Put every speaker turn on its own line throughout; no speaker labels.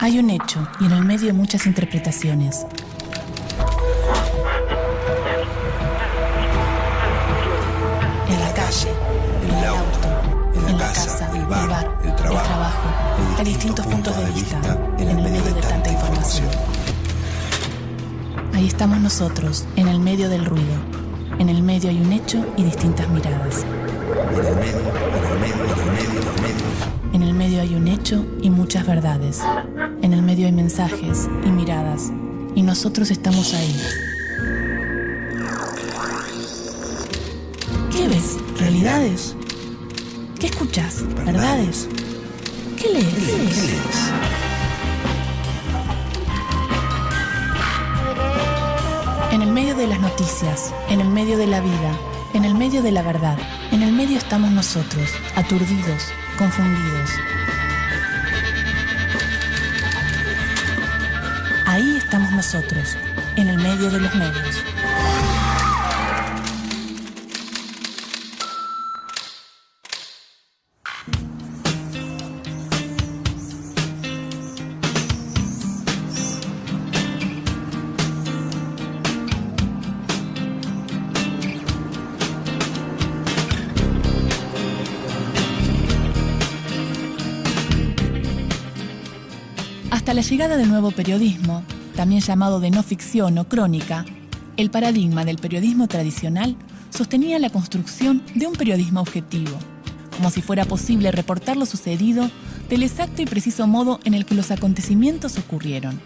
Hay un hecho y en el medio muchas interpretaciones. En la calle, en el auto, en la casa, el bar, el trabajo. Hay distintos puntos de vista en el medio de tanta información. Ahí estamos nosotros, en el medio del ruido. En el medio hay un hecho y distintas miradas. En el medio hay un hecho y muchas verdades. En el medio hay mensajes y miradas. Y nosotros estamos ahí. ¿Qué ves? ¿Realidades? ¿Qué escuchas? ¿Verdades? ¿Qué lees? En el medio de las noticias, en el medio de la vida, en el medio de la verdad, en el medio estamos nosotros, aturdidos, confundidos. Ahí estamos nosotros, en el medio de los medios. Hasta la llegada del nuevo periodismo, también llamado de no ficción o crónica, el paradigma del periodismo tradicional sostenía la construcción de un periodismo objetivo, como si fuera posible reportar lo sucedido del exacto y preciso modo en el que los acontecimientos ocurrieron.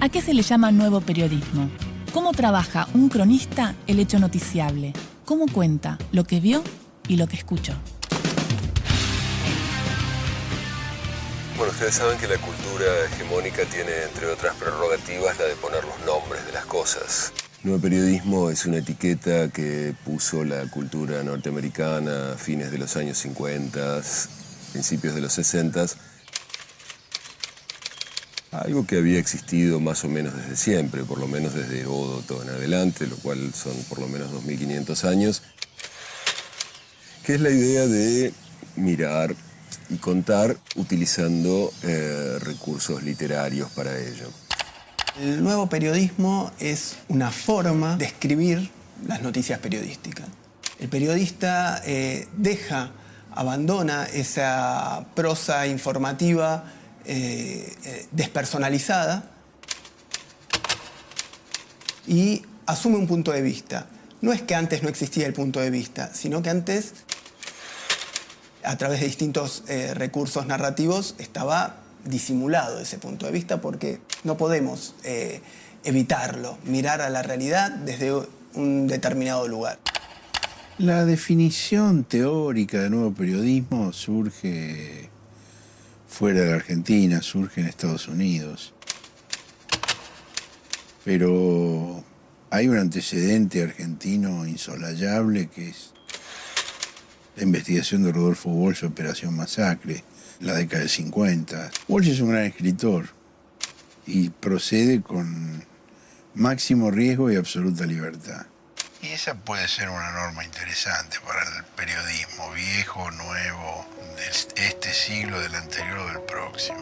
¿A qué se le llama nuevo periodismo? ¿Cómo trabaja un cronista el hecho noticiable? ¿Cómo cuenta lo que vio y lo que escuchó?
Bueno, ustedes saben que la cultura hegemónica tiene, entre otras prerrogativas, la de poner los nombres de las cosas. Nuevo periodismo es una etiqueta que puso la cultura norteamericana a fines de los años 50, principios de los 60. Algo que había existido más o menos desde siempre, por lo menos desde Heródoto en adelante, lo cual son por lo menos 2500 años, que es la idea de mirar y contar utilizando recursos literarios para ello.
El nuevo periodismo es una forma de escribir las noticias periodísticas. El periodista abandona esa prosa informativa despersonalizada y asume un punto de vista. No es que antes no existía el punto de vista, sino que antes, a través de distintos recursos narrativos, estaba disimulado ese punto de vista porque no podemos evitarlo, mirar a la realidad desde un determinado lugar.
La definición teórica de nuevo periodismo surge fuera de la Argentina, surge en Estados Unidos. Pero hay un antecedente argentino insolayable que es la investigación de Rodolfo Walsh, Operación Masacre, la década del 50. Walsh es un gran escritor y procede con máximo riesgo y absoluta libertad. Y esa puede ser una norma interesante para el periodismo, viejo, nuevo, de este siglo, del anterior o del próximo.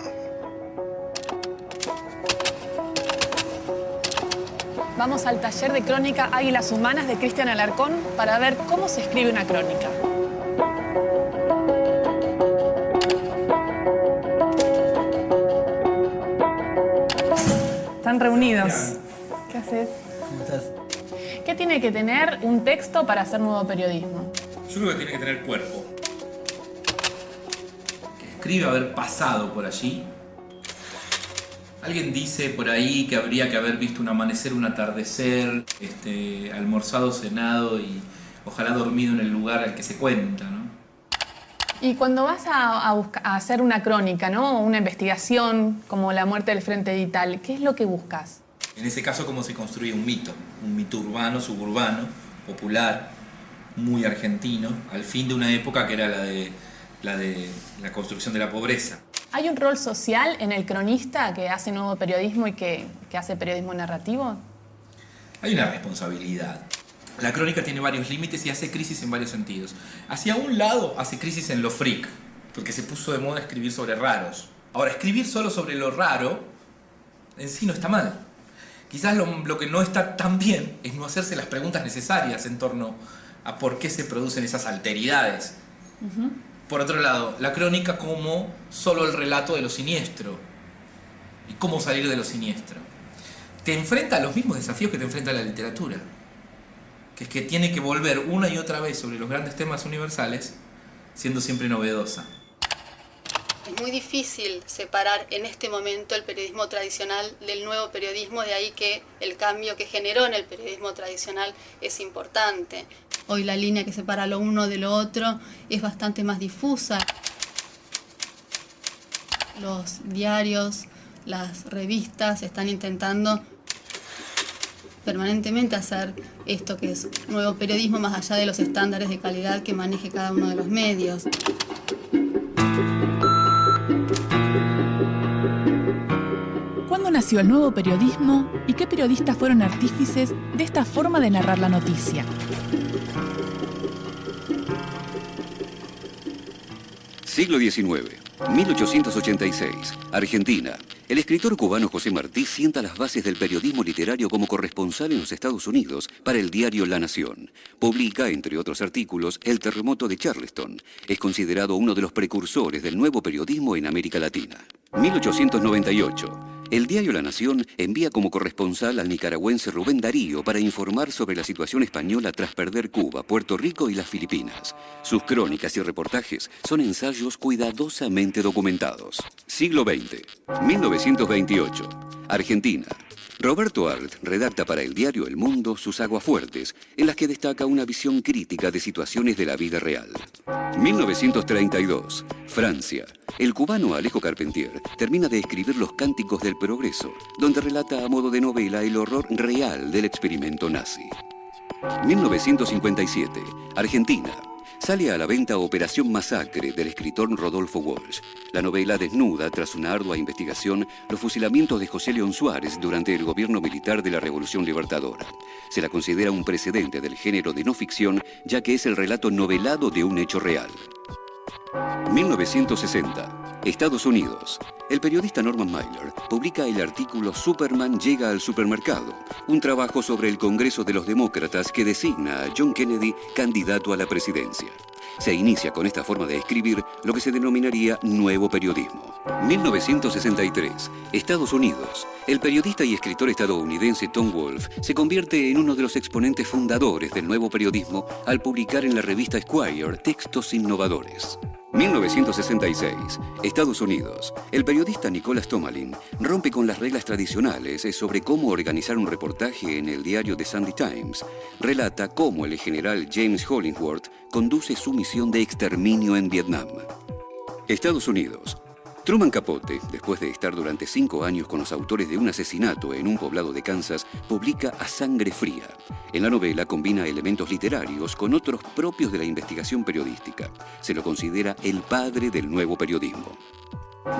Vamos al taller de crónica Águilas Humanas de Cristian Alarcón para ver cómo se escribe una crónica. Están reunidos. ¿Qué haces?
¿Cómo estás?
¿Qué tiene que tener un texto para hacer nuevo periodismo?
Yo creo que tiene que tener cuerpo. Que escribe haber pasado por allí. Alguien dice por ahí que habría que haber visto un amanecer, un atardecer, almorzado, cenado y ojalá dormido en el lugar al que se cuenta, ¿no?
Y cuando vas a hacer una crónica, ¿no? Una investigación como la muerte del Frente Vital, ¿qué es lo que buscas?
En ese caso, cómo se construye un mito urbano, suburbano, popular, muy argentino, al fin de una época que era la de la construcción de la pobreza.
¿Hay un rol social en el cronista que hace nuevo periodismo y que hace periodismo narrativo?
Hay una responsabilidad. La crónica tiene varios límites y hace crisis en varios sentidos. Hacia un lado hace crisis en lo freak, porque se puso de moda escribir sobre raros, Ahora, escribir solo sobre lo raro en sí no está mal. Quizás lo que no está tan bien es no hacerse las preguntas necesarias en torno a por qué se producen esas alteridades. Por otro lado, la crónica como solo el relato de lo siniestro y cómo salir de lo siniestro. Te enfrenta a los mismos desafíos que te enfrenta la literatura, que es que tiene que volver una y otra vez sobre los grandes temas universales, siendo siempre novedosa.
Es muy difícil separar en este momento el periodismo tradicional del nuevo periodismo, de ahí que el cambio que generó en el periodismo tradicional es importante. Hoy la línea que separa lo uno de lo otro es bastante más difusa. Los diarios, las revistas están intentando permanentemente hacer esto que es nuevo periodismo más allá de los estándares de calidad que maneje cada uno de los medios.
¿Cuándo nació el nuevo periodismo y qué periodistas fueron artífices de esta forma de narrar la noticia?
Siglo XIX, 1886, Argentina. El escritor cubano José Martí sienta las bases del periodismo literario como corresponsal en los Estados Unidos para el diario La Nación. Publica, entre otros artículos, El terremoto de Charleston. Es considerado uno de los precursores del nuevo periodismo en América Latina. 1898. El diario La Nación envía como corresponsal al nicaragüense Rubén Darío para informar sobre la situación española tras perder Cuba, Puerto Rico y las Filipinas. Sus crónicas y reportajes son ensayos cuidadosamente documentados. Siglo XX, 1928, Argentina. Roberto Arlt redacta para el diario El Mundo sus aguafuertes, en las que destaca una visión crítica de situaciones de la vida real. 1932, Francia. El cubano Alejo Carpentier termina de escribir Los Cánticos del Progreso, donde relata a modo de novela el horror real del experimento nazi. 1957, Argentina. Sale a la venta Operación Masacre del escritor Rodolfo Walsh. La novela desnuda, tras una ardua investigación, los fusilamientos de José León Suárez durante el gobierno militar de la Revolución Libertadora. Se la considera un precedente del género de no ficción, ya que es el relato novelado de un hecho real. 1960, Estados Unidos. El periodista Norman Mailer publica el artículo Superman llega al supermercado, un trabajo sobre el Congreso de los Demócratas que designa a John Kennedy candidato a la presidencia. Se inicia con esta forma de escribir lo que se denominaría nuevo periodismo. 1963, Estados Unidos. El periodista y escritor estadounidense Tom Wolfe se convierte en uno de los exponentes fundadores del nuevo periodismo al publicar en la revista Esquire textos innovadores. 1966, Estados Unidos. El periodista Nicholas Tomalin rompe con las reglas tradicionales sobre cómo organizar un reportaje en el diario The Sunday Times. Relata cómo el general James Hollingworth conduce su misión de exterminio en Vietnam. Estados Unidos. Truman Capote, después de estar durante 5 años con los autores de un asesinato en un poblado de Kansas, publica A Sangre Fría. En la novela combina elementos literarios con otros propios de la investigación periodística. Se lo considera el padre del nuevo periodismo.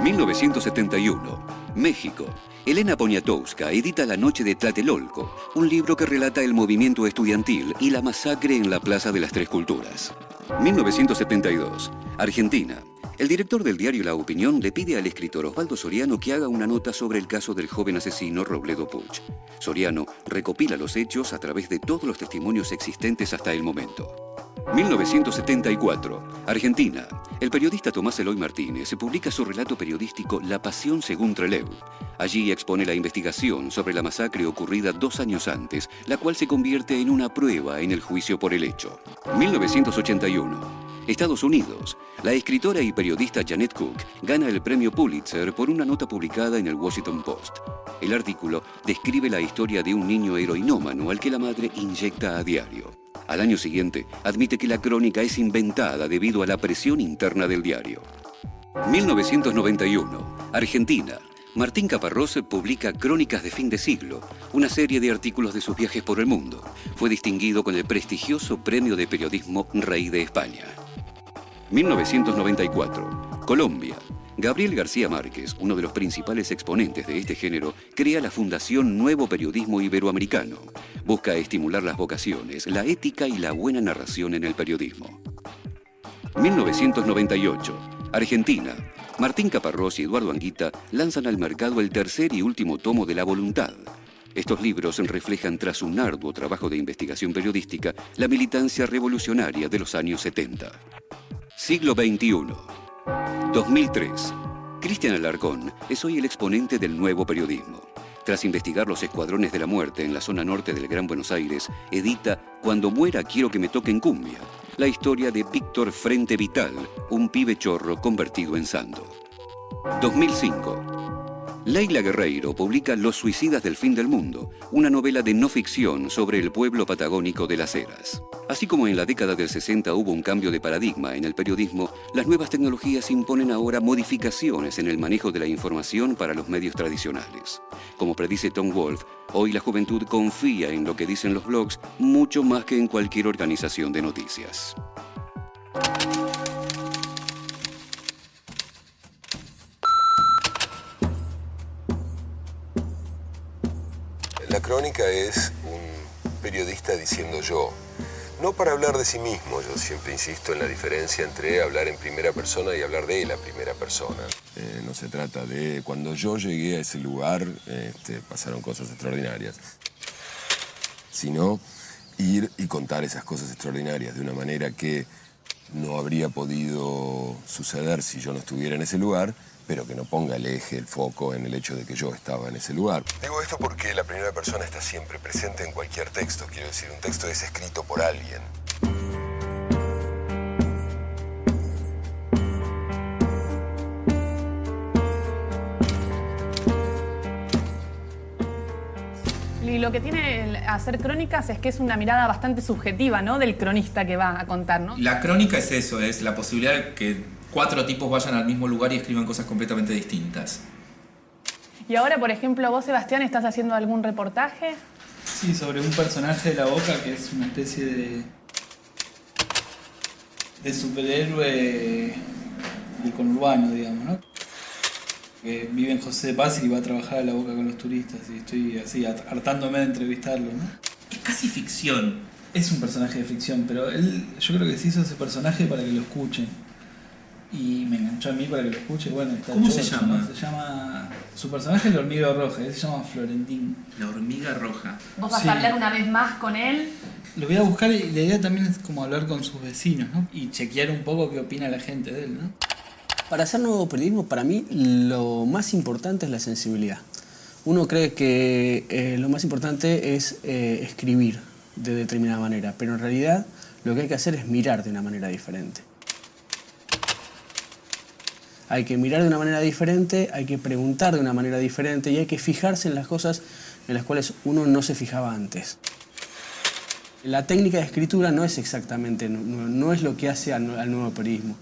1971, México. Elena Poniatowska edita La Noche de Tlatelolco, un libro que relata el movimiento estudiantil y la masacre en la Plaza de las Tres Culturas. 1972, Argentina. El director del diario La Opinión le pide al escritor Osvaldo Soriano que haga una nota sobre el caso del joven asesino Robledo Puch. Soriano recopila los hechos a través de todos los testimonios existentes hasta el momento. 1974, Argentina. El periodista Tomás Eloy Martínez publica su relato periodístico La Pasión según Trelew. Allí expone la investigación sobre la masacre ocurrida 2 años antes, la cual se convierte en una prueba en el juicio por el hecho. 1981. Estados Unidos. La escritora y periodista Janet Cook gana el premio Pulitzer por una nota publicada en el Washington Post. El artículo describe la historia de un niño heroinómano al que la madre inyecta a diario. Al año siguiente, admite que la crónica es inventada debido a la presión interna del diario. 1991. Argentina. Martín Caparrós publica Crónicas de Fin de Siglo, una serie de artículos de sus viajes por el mundo. Fue distinguido con el prestigioso Premio de Periodismo Rey de España. 1994. Colombia. Gabriel García Márquez, uno de los principales exponentes de este género, crea la Fundación Nuevo Periodismo Iberoamericano. Busca estimular las vocaciones, la ética y la buena narración en el periodismo. 1998. Argentina. Martín Caparrós y Eduardo Anguita lanzan al mercado el tercer y último tomo de La Voluntad. Estos libros reflejan, tras un arduo trabajo de investigación periodística, la militancia revolucionaria de los años 70. Siglo XXI. 2003. Cristian Alarcón es hoy el exponente del nuevo periodismo. Tras investigar los escuadrones de la muerte en la zona norte del Gran Buenos Aires, edita Cuando muera quiero que me toquen cumbia, la historia de Víctor Frente Vital, un pibe chorro convertido en santo. 2005. Leila Guerreiro publica Los suicidas del fin del mundo, una novela de no ficción sobre el pueblo patagónico de Las Heras. Así como en la década del 60 hubo un cambio de paradigma en el periodismo, las nuevas tecnologías imponen ahora modificaciones en el manejo de la información para los medios tradicionales. Como predice Tom Wolfe, hoy la juventud confía en lo que dicen los blogs mucho más que en cualquier organización de noticias.
La crónica es un periodista diciendo yo. No para hablar de sí mismo, yo siempre insisto en la diferencia entre hablar en primera persona y hablar de la primera persona. No se trata de cuando yo llegué a ese lugar, pasaron cosas extraordinarias, sino ir y contar esas cosas extraordinarias de una manera que no habría podido suceder si yo no estuviera en ese lugar, pero que no ponga el eje, el foco en el hecho de que yo estaba en ese lugar. Digo esto porque la primera persona está siempre presente en cualquier texto. Quiero decir, un texto es escrito por alguien.
Y lo que tiene hacer crónicas es que es una mirada bastante subjetiva, ¿no?, del cronista que va a contar, ¿no?
La crónica es eso, es la posibilidad de que 4 tipos vayan al mismo lugar y escriban cosas completamente distintas.
Y ahora, por ejemplo, vos, Sebastián, ¿estás haciendo algún reportaje?
Sí, sobre un personaje de La Boca que es una especie de superhéroe del conurbano, digamos, ¿no? Que vive en José de Paz y va a trabajar a La Boca con los turistas, y estoy así hartándome de entrevistarlo, ¿no?
Es casi ficción.
Es un personaje de ficción, pero yo creo que se hizo ese personaje para que lo escuchen. Y me enganchó a mí para que lo escuche. Bueno, está
¿Cómo
chocho,
se llama?
¿no? Se llama... Su personaje es la hormiga roja, él se llama Florentín.
La hormiga roja.
¿Vos vas a hablar una vez más con él?
Lo voy a buscar y la idea también es como hablar con sus vecinos, ¿no? Y chequear un poco qué opina la gente de él, ¿no?
Para hacer nuevo periodismo, para mí, lo más importante es la sensibilidad. Uno cree que lo más importante es escribir de determinada manera, pero en realidad lo que hay que hacer es mirar de una manera diferente. Hay que mirar de una manera diferente, hay que preguntar de una manera diferente y hay que fijarse en las cosas en las cuales uno no se fijaba antes. La técnica de escritura no es exactamente, no es lo que hace al nuevo periodismo.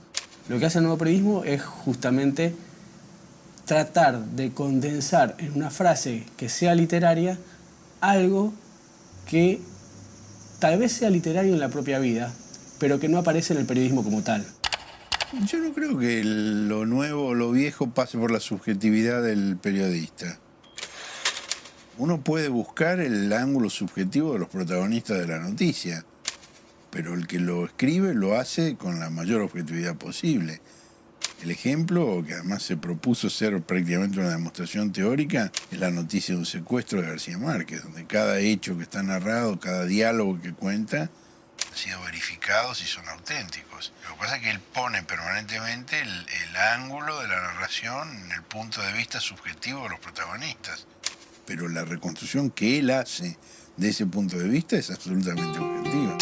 Lo que hace al nuevo periodismo es justamente tratar de condensar en una frase que sea literaria algo que tal vez sea literario en la propia vida, pero que no aparece en el periodismo como tal.
Yo no creo que lo nuevo o lo viejo pase por la subjetividad del periodista. Uno puede buscar el ángulo subjetivo de los protagonistas de la noticia, pero el que lo escribe lo hace con la mayor objetividad posible. El ejemplo, que además se propuso ser prácticamente una demostración teórica, es la noticia de un secuestro de García Márquez, donde cada hecho que está narrado, cada diálogo que cuenta, han sido verificados y son auténticos. Lo que pasa es que él pone permanentemente el ángulo de la narración en el punto de vista subjetivo de los protagonistas. Pero la reconstrucción que él hace de ese punto de vista es absolutamente objetiva.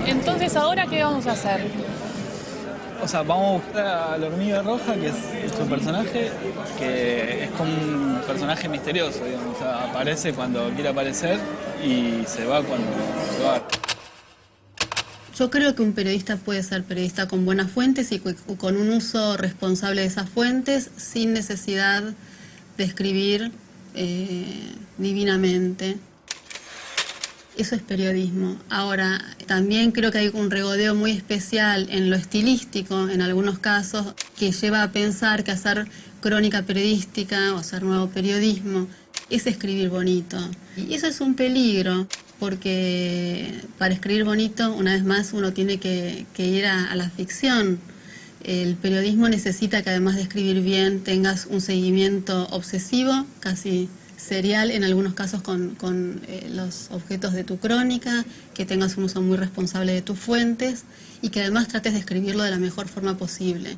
Entonces, ¿ahora qué vamos a hacer?
O sea, vamos a buscar a la hormiga roja, que es nuestro personaje, que es como un personaje misterioso, digamos. O sea, aparece cuando quiere aparecer y se va cuando se va.
Yo creo que un periodista puede ser periodista con buenas fuentes y con un uso responsable de esas fuentes, sin necesidad de escribir divinamente. Eso es periodismo. Ahora, también creo que hay un regodeo muy especial en lo estilístico, en algunos casos, que lleva a pensar que hacer crónica periodística o hacer nuevo periodismo es escribir bonito. Y eso es un peligro, porque para escribir bonito, una vez más, uno tiene que ir a la ficción. El periodismo necesita que, además de escribir bien, tengas un seguimiento obsesivo, casi serial en algunos casos con los objetos de tu crónica, que tengas un uso muy responsable de tus fuentes y que además trates de escribirlo de la mejor forma posible.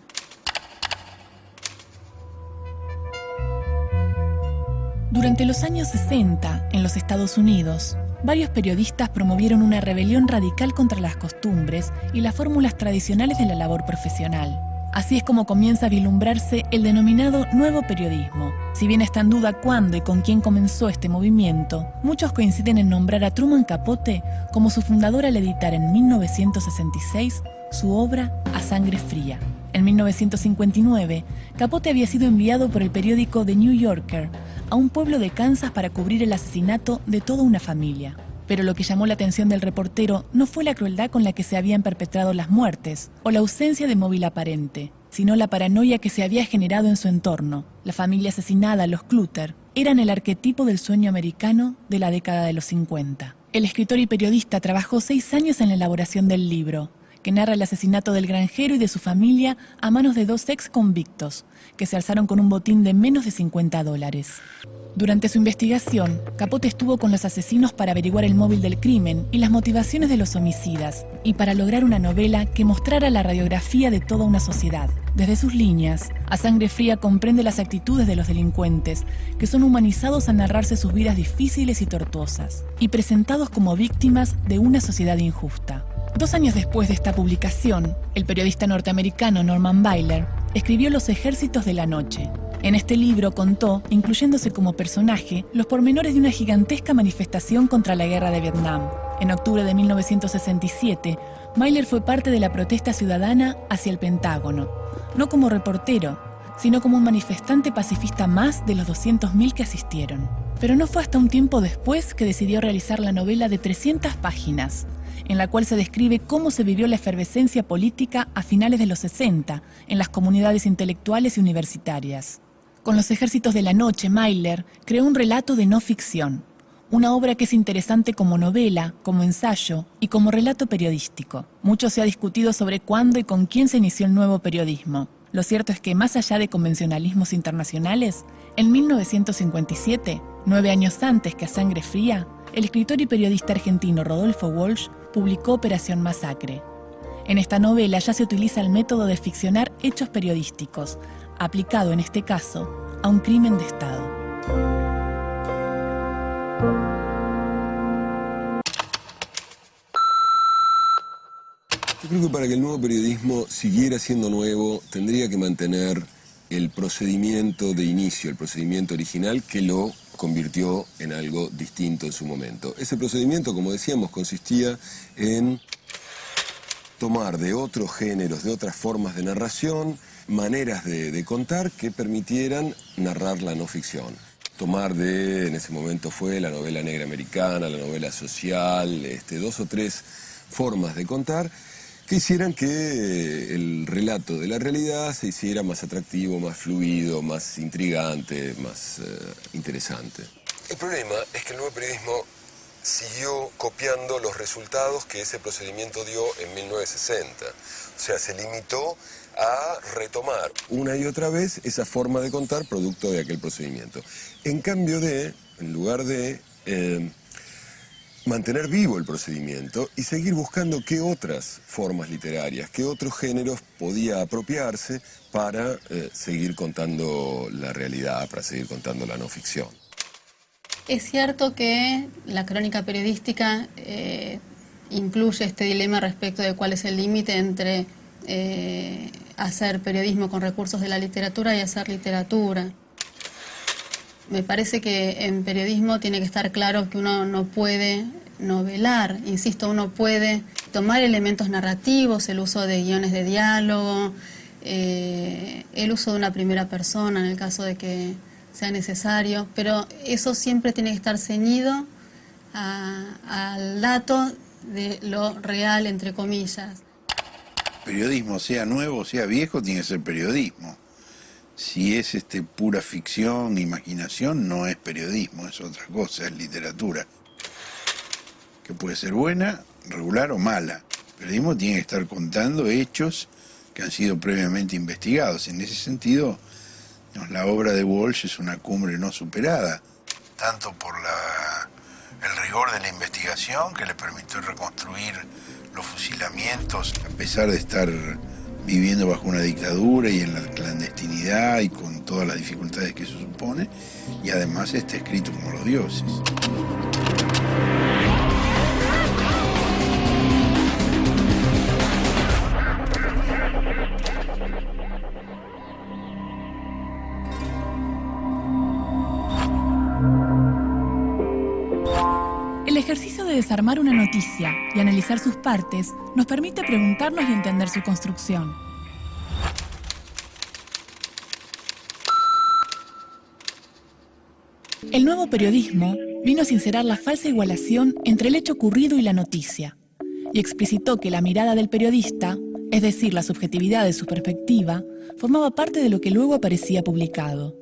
Durante los años 60, en los Estados Unidos, varios periodistas promovieron una rebelión radical contra las costumbres y las fórmulas tradicionales de la labor profesional. Así es como comienza a vislumbrarse el denominado nuevo periodismo. Si bien está en duda cuándo y con quién comenzó este movimiento, muchos coinciden en nombrar a Truman Capote como su fundador al editar en 1966 su obra A Sangre Fría. En 1959, Capote había sido enviado por el periódico The New Yorker a un pueblo de Kansas para cubrir el asesinato de toda una familia. Pero lo que llamó la atención del reportero no fue la crueldad con la que se habían perpetrado las muertes o la ausencia de móvil aparente, sino la paranoia que se había generado en su entorno. La familia asesinada, los Clutter, eran el arquetipo del sueño americano de la década de los 50. El escritor y periodista trabajó 6 años en la elaboración del libro, que narra el asesinato del granjero y de su familia a manos de 2 ex convictos, que se alzaron con un botín de menos de $50. Durante su investigación, Capote estuvo con los asesinos para averiguar el móvil del crimen y las motivaciones de los homicidas, y para lograr una novela que mostrara la radiografía de toda una sociedad. Desde sus líneas, A Sangre Fría comprende las actitudes de los delincuentes, que son humanizados al narrarse sus vidas difíciles y tortuosas, y presentados como víctimas de una sociedad injusta. 2 años después de esta publicación, el periodista norteamericano Norman Mailer escribió Los Ejércitos de la Noche. En este libro contó, incluyéndose como personaje, los pormenores de una gigantesca manifestación contra la guerra de Vietnam. En octubre de 1967, Mailer fue parte de la protesta ciudadana hacia el Pentágono, no como reportero, sino como un manifestante pacifista más de los 200.000 que asistieron. Pero no fue hasta un tiempo después que decidió realizar la novela de 300 páginas, en la cual se describe cómo se vivió la efervescencia política a finales de los 60 en las comunidades intelectuales y universitarias. Con Los Ejércitos de la Noche, Mailer creó un relato de no ficción, una obra que es interesante como novela, como ensayo y como relato periodístico. Mucho se ha discutido sobre cuándo y con quién se inició el nuevo periodismo. Lo cierto es que, más allá de convencionalismos internacionales, en 1957, 9 años antes que A Sangre Fría, el escritor y periodista argentino Rodolfo Walsh publicó Operación Masacre. En esta novela ya se utiliza el método de ficcionar hechos periodísticos, aplicado en este caso a un crimen de Estado.
Yo creo que para que el nuevo periodismo siguiera siendo nuevo, tendría que mantener el procedimiento de inicio, el procedimiento original que lo convirtió en algo distinto en su momento. Ese procedimiento, como decíamos, consistía en tomar de otros géneros, de otras formas de narración, maneras de contar que permitieran narrar la no ficción. Tomar en ese momento fue la novela negra americana, la novela social, 2 o 3 formas de contar que hicieran que el relato de la realidad se hiciera más atractivo, más fluido, más intrigante, más interesante. El problema es que el nuevo periodismo siguió copiando los resultados que ese procedimiento dio en 1960. O sea, se limitó a retomar una y otra vez esa forma de contar producto de aquel procedimiento. En cambio en lugar de mantener vivo el procedimiento y seguir buscando qué otras formas literarias, qué otros géneros podía apropiarse para seguir contando la realidad, para seguir contando la no ficción.
Es cierto que la crónica periodística incluye este dilema respecto de cuál es el límite entre hacer periodismo con recursos de la literatura y hacer literatura. Me parece que en periodismo tiene que estar claro que uno no puede novelar, insisto, uno puede tomar elementos narrativos, el uso de guiones de diálogo, el uso de una primera persona en el caso de que sea necesario, pero eso siempre tiene que estar ceñido al dato de lo real, entre comillas.
Periodismo, sea nuevo o sea viejo, tiene que ser periodismo. Si es pura ficción, imaginación, no es periodismo, es otra cosa, es literatura. Que puede ser buena, regular o mala. El periodismo tiene que estar contando hechos que han sido previamente investigados. En ese sentido, digamos, la obra de Walsh es una cumbre no superada, tanto por el rigor de la investigación que le permitió reconstruir los fusilamientos, a pesar de estar viviendo bajo una dictadura y en la clandestinidad y con todas las dificultades que eso supone, y además está escrito como los dioses.
El ejercicio de desarmar una noticia y analizar sus partes nos permite preguntarnos y entender su construcción. El nuevo periodismo vino a sincerar la falsa igualación entre el hecho ocurrido y la noticia, y explicitó que la mirada del periodista, es decir, la subjetividad de su perspectiva, formaba parte de lo que luego aparecía publicado.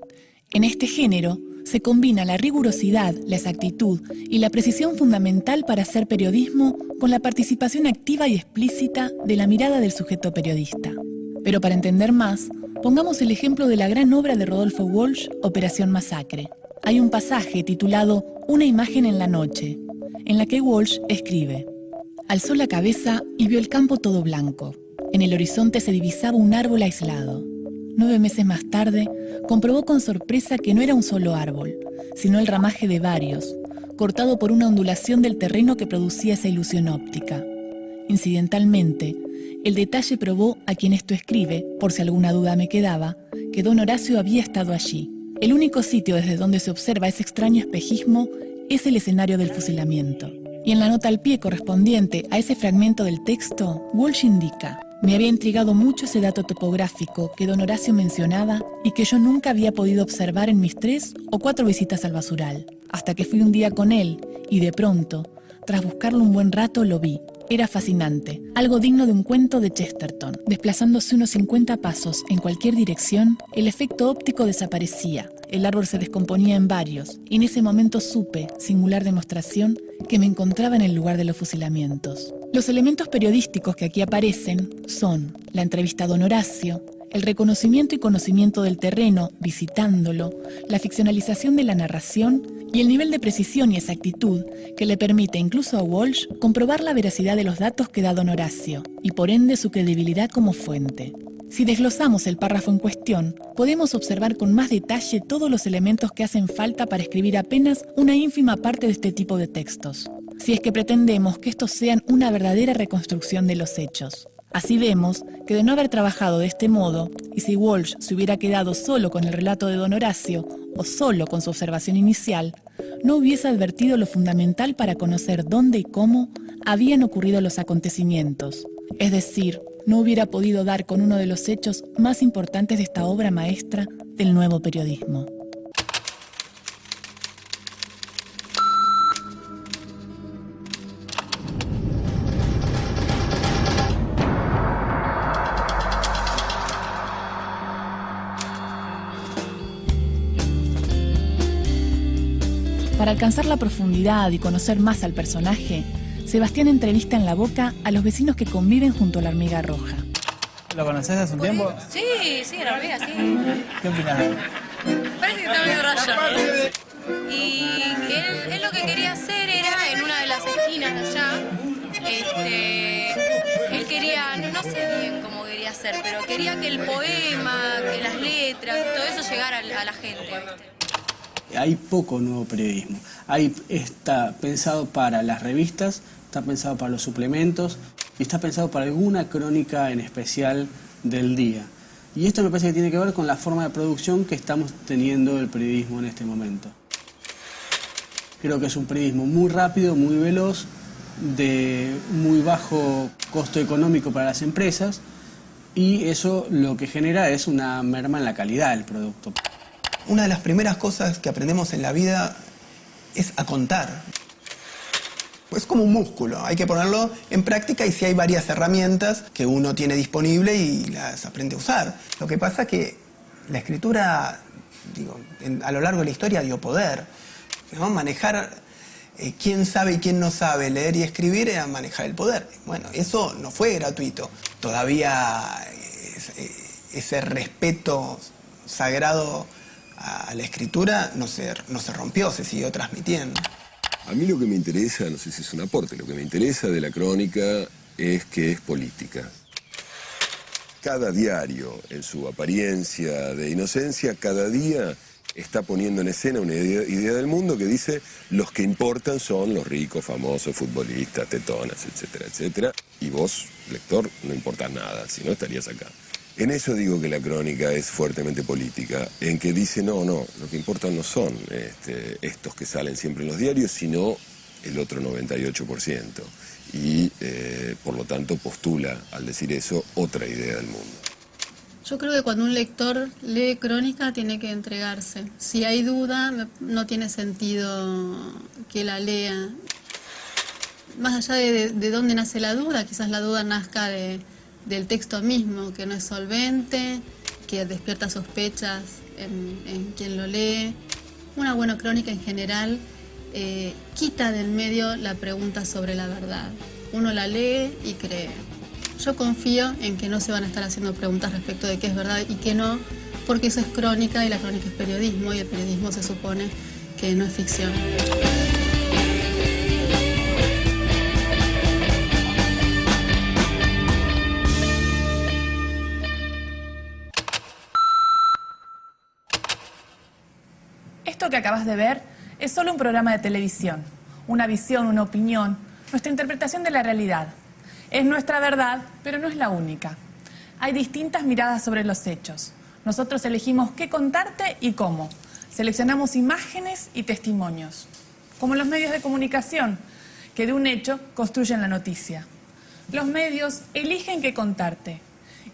En este género, se combina la rigurosidad, la exactitud y la precisión fundamental para hacer periodismo con la participación activa y explícita de la mirada del sujeto periodista. Pero para entender más, pongamos el ejemplo de la gran obra de Rodolfo Walsh, Operación Masacre. Hay un pasaje titulado Una imagen en la noche, en la que Walsh escribe: alzó la cabeza y vio el campo todo blanco. En el horizonte se divisaba un árbol aislado. 9 meses más tarde, comprobó con sorpresa que no era un solo árbol, sino el ramaje de varios, cortado por una ondulación del terreno que producía esa ilusión óptica. Incidentalmente, el detalle probó a quien esto escribe, por si alguna duda me quedaba, que don Horacio había estado allí. El único sitio desde donde se observa ese extraño espejismo es el escenario del fusilamiento. Y en la nota al pie correspondiente a ese fragmento del texto, Walsh indica: me había intrigado mucho ese dato topográfico que don Horacio mencionaba y que yo nunca había podido observar en mis 3 o 4 visitas al basural, hasta que fui un día con él y de pronto, tras buscarlo un buen rato, lo vi. Era fascinante, algo digno de un cuento de Chesterton. Desplazándose unos 50 pasos en cualquier dirección, el efecto óptico desaparecía, el árbol se descomponía en varios, y en ese momento supe, singular demostración, que me encontraba en el lugar de los fusilamientos. Los elementos periodísticos que aquí aparecen son la entrevista a don Horacio, el reconocimiento y conocimiento del terreno, visitándolo, la ficcionalización de la narración y el nivel de precisión y exactitud que le permite incluso a Walsh comprobar la veracidad de los datos que da don Horacio y por ende su credibilidad como fuente. Si desglosamos el párrafo en cuestión, podemos observar con más detalle todos los elementos que hacen falta para escribir apenas una ínfima parte de este tipo de textos, si es que pretendemos que estos sean una verdadera reconstrucción de los hechos. Así vemos que de no haber trabajado de este modo, y si Walsh se hubiera quedado solo con el relato de don Horacio o solo con su observación inicial, no hubiese advertido lo fundamental para conocer dónde y cómo habían ocurrido los acontecimientos. Es decir, no hubiera podido dar con uno de los hechos más importantes de esta obra maestra del nuevo periodismo. Para alcanzar la profundidad y conocer más al personaje, Sebastián entrevista en La Boca a los vecinos que conviven junto a la Hormiga Roja.
¿Lo conocés hace un tiempo?
Sí, la hormiga, sí.
¿Qué opinás?
Parece que está medio rayado. Y él lo que quería hacer era, en una de las esquinas de allá, él quería, no sé bien cómo quería hacer, pero quería que el poema, que las letras, todo eso llegara a la gente, ¿viste?
Hay poco nuevo periodismo. Está pensado para las revistas, está pensado para los suplementos y está pensado para alguna crónica en especial del día. Y esto me parece que tiene que ver con la forma de producción que estamos teniendo el periodismo en este momento. Creo que es un periodismo muy rápido, muy veloz, de muy bajo costo económico para las empresas, y eso lo que genera es una merma en la calidad del producto.
Una de las primeras cosas que aprendemos en la vida es a contar. Es como un músculo, hay que ponerlo en práctica y sí hay varias herramientas que uno tiene disponible y las aprende a usar. Lo que pasa es que la escritura, a lo largo de la historia dio poder, ¿no? Manejar quién sabe y quién no sabe leer y escribir era manejar el poder. Bueno, eso no fue gratuito. Todavía ese respeto sagrado a la escritura no se rompió, se siguió transmitiendo.
A mí lo que me interesa, no sé si es un aporte, lo que me interesa de la crónica es que es política. Cada diario, en su apariencia de inocencia, cada día está poniendo en escena una idea del mundo que dice los que importan son los ricos, famosos, futbolistas, tetonas, etcétera, etcétera. Y vos, lector, no importás nada, si no estarías acá. En eso digo que la crónica es fuertemente política, en que dice, no, lo que importan no son estos que salen siempre en los diarios, sino el otro 98%. Y, por lo tanto, postula, al decir eso, otra idea del mundo.
Yo creo que cuando un lector lee crónica tiene que entregarse. Si hay duda, no tiene sentido que la lea. Más allá de dónde nace la duda, quizás la duda nazca del texto mismo, que no es solvente, que despierta sospechas en quien lo lee. Una buena crónica en general quita del medio la pregunta sobre la verdad. Uno la lee y cree. Yo confío en que no se van a estar haciendo preguntas respecto de qué es verdad y qué no, porque eso es crónica y la crónica es periodismo y el periodismo se supone que no es ficción.
Esto que acabas de ver es solo un programa de televisión, una visión, una opinión, nuestra interpretación de la realidad. Es nuestra verdad, pero no es la única. Hay distintas miradas sobre los hechos. Nosotros elegimos qué contarte y cómo. Seleccionamos imágenes y testimonios, como los medios de comunicación, que de un hecho construyen la noticia. Los medios eligen qué contarte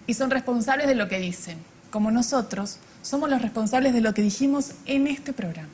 y son responsables de lo que dicen, como nosotros somos los responsables de lo que dijimos en este programa.